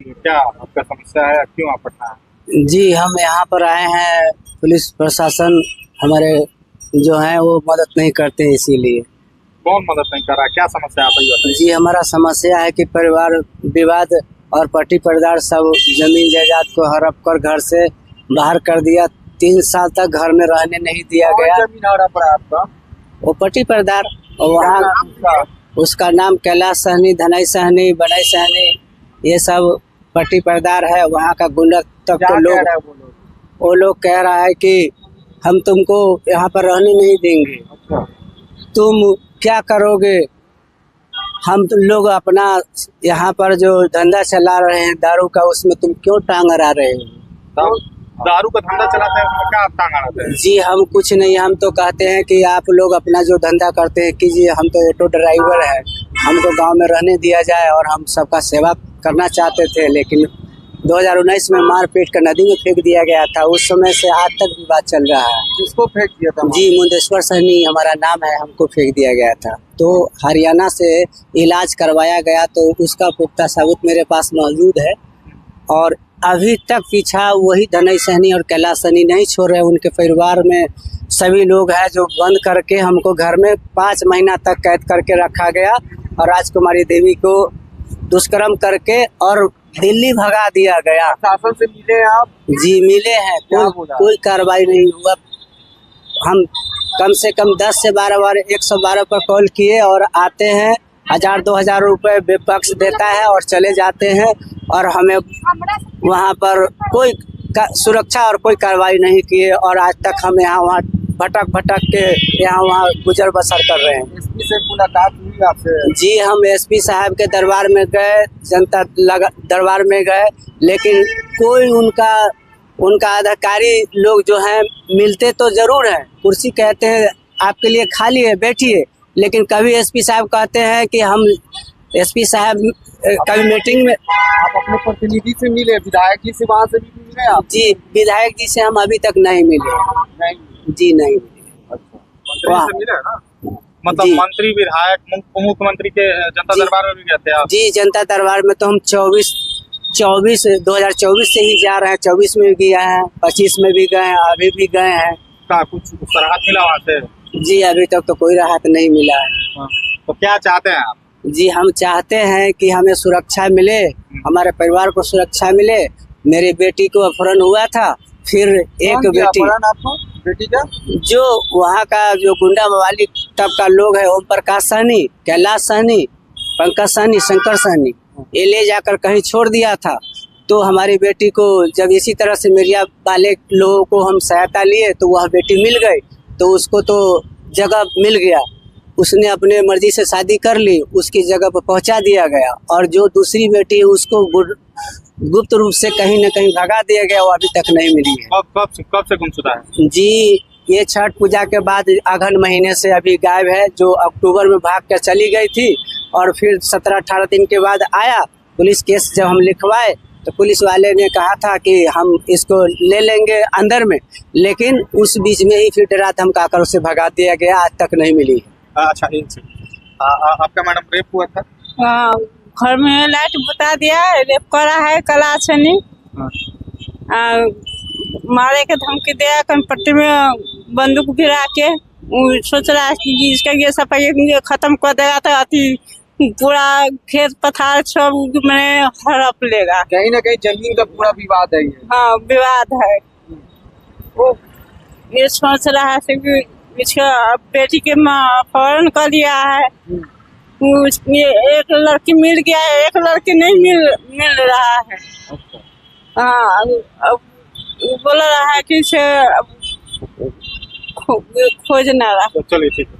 क्या आपका समस्या है, क्यों आप पटना है? जी, हम यहाँ पर आए हैं। पुलिस प्रशासन हमारे जो है वो मदद नहीं करते हैं, इसीलिए। कौन मदद नहीं कर रहा है? क्या समस्या है, आप ये बताइए। जी, हमारा समस्या है कि परिवार विवाद और पट्टी परिवार सब जमीन जायदाद को हड़प कर घर से बाहर कर दिया। 3 साल तक घर में रहने नहीं दिया गया। जमीन हड़प रहा है आपका? वो पट्टी परिवार, और वहाँ उसका नाम कैलाश सहनी, धनाई सहनी, बनाई सहनी, ये सब पट्टी परिवार है। वहाँ का गुंडा तक क्या के कह लोग, रहा है वो लोग कह रहा है कि हम तुमको यहाँ पर रहने नहीं देंगे, अच्छा। तुम क्या करोगे। हम तुम लोग अपना यहाँ पर जो धंधा चला रहे हैं दारू का, उसमें तुम क्यों टांग अड़ा रहे हो। दारू का धंधा चलाते हैं, उसमें क्या आप टांग अड़ाते हैं? जी, हम कुछ नहीं, हम तो कहते हैं कि आप लोग अपना जो धंधा करते हैं कीजिए। हम तो ऑटो ड्राइवर है, हमको गांव में रहने दिया जाए और हम सबका सेवा करना चाहते थे। लेकिन 2019 में मारपीट कर नदी में फेंक दिया गया था। उस समय से आज तक विवाद चल रहा है। किसको फेंक दिया था? जी, मुंदेश्वर सहनी हमारा नाम है, हमको फेंक दिया गया था। तो हरियाणा से इलाज करवाया गया, तो उसका पुख्ता सबूत मेरे पास मौजूद है। और अभी तक पीछा वही धनई सहनी और कैलाश सहनी नहीं छोड़ रहे। उनके परिवार में सभी लोग हैं जो बंद करके हमको घर में 5 महीना तक कैद करके रखा गया और राजकुमारी देवी को दुष्कर्म करके और दिल्ली भगा दिया गया। शासन से मिले आप? जी, मिले हैं, कोई कार्रवाई नहीं हुआ। हम कम से कम 10 से 12 बार 112 पर कॉल किए और आते हैं, 1000-2000 रुपए विपक्ष देता है और चले जाते हैं। और हमें वहाँ पर कोई सुरक्षा और कोई कार्रवाई नहीं किए और आज तक हम यहाँ वहाँ भटक के यहाँ वहाँ गुजर बसर कर रहे हैं। एसपी से मुलाकात हुई आपसे? जी, हम एसपी साहब के दरबार में गए, जनता दरबार में गए, लेकिन कोई उनका अधिकारी लोग जो हैं मिलते तो जरूर हैं। कुर्सी कहते हैं आपके लिए खाली है, बैठिए, लेकिन कभी एसपी साहब कहते हैं कि हम एसपी साहब कभी मीटिंग में। आप अपने प्रतिनिधि से मिले, विधायक जी से वहाँ से भी मिले आप? जी, विधायक जी से हम अभी तक नहीं मिले। नहीं जी, नहीं मिले। अच्छा, मंत्री से मिले ना? मतलब जी। मंत्री, विधायक, मुख्यमंत्री के जनता जी। दरबार में भी गए थे आप? जी, जनता दरबार में तो हम 2024 से ही जा रहे हैं। 24 में भी गए हैं, 25 में भी गए हैं, अभी भी गए हैं। का कुछ राहत मिला वहाँ से? जी, अभी तक तो कोई राहत नहीं मिला है। हाँ। तो क्या चाहते हैं आप? जी, हम चाहते हैं कि हमें सुरक्षा मिले, हमारे परिवार को सुरक्षा मिले। मेरी बेटी को अपहरण हुआ था, फिर एक बेटी, आपको बेटी का जो वहाँ का जो गुंडा मवाली तब का लोग है, ओम प्रकाश सहनी, कैलाश सहनी, पंकज सहनी, शंकर सहनी, ये ले जाकर कहीं छोड़ दिया था। तो हमारी बेटी को जब इसी तरह से मीडिया वाले लोगों को हम सहायता लिए तो वह बेटी मिल गई। तो उसको तो जगह मिल गया, उसने अपने मर्जी से शादी कर ली, उसकी जगह पर पहुंचा दिया गया। और जो दूसरी बेटी है उसको गुप्त रूप से कहीं न कहीं भगा दिया गया, वो अभी तक नहीं मिली है। कब से गुमशुदा है? जी, ये छठ पूजा के बाद अगहन महीने से अभी गायब है। जो अक्टूबर में भाग कर चली गई थी और फिर 17-18 दिन के बाद आया। पुलिस केस जब हम लिखवाए तो पुलिस वाले ने कहा था कि हम इसको ले लेंगे अंदर में, लेकिन उस बीच में ही फिर रात हम काकर उसे भगा दिया गया, आज तक नहीं मिली है। अच्छा, आपका मैडम रेप हुआ था? हाँ, घर में लाइट बता दिया, रेप करा है कैलाश सहनी। मारे के धमकी दिया, पट्टी में बंदूक भिड़ा के सोच रहा है कि इसका ये सफाई खत्म कर देगा तो अति पूरा खेत पथार सब मैंने हड़प लेगा। कहीं ना कहीं जमीन का पूरा विवाद है ये। हाँ, विवाद है। वो ये सोच रहा है कि इसका बेटी के माँ अपहरण कर लिया है। एक लड़की मिल गया है, एक लड़की नहीं मिल रहा है। हाँ, अब बोल रहा है कि इसे खोजना रहा। चलिए ठीक है।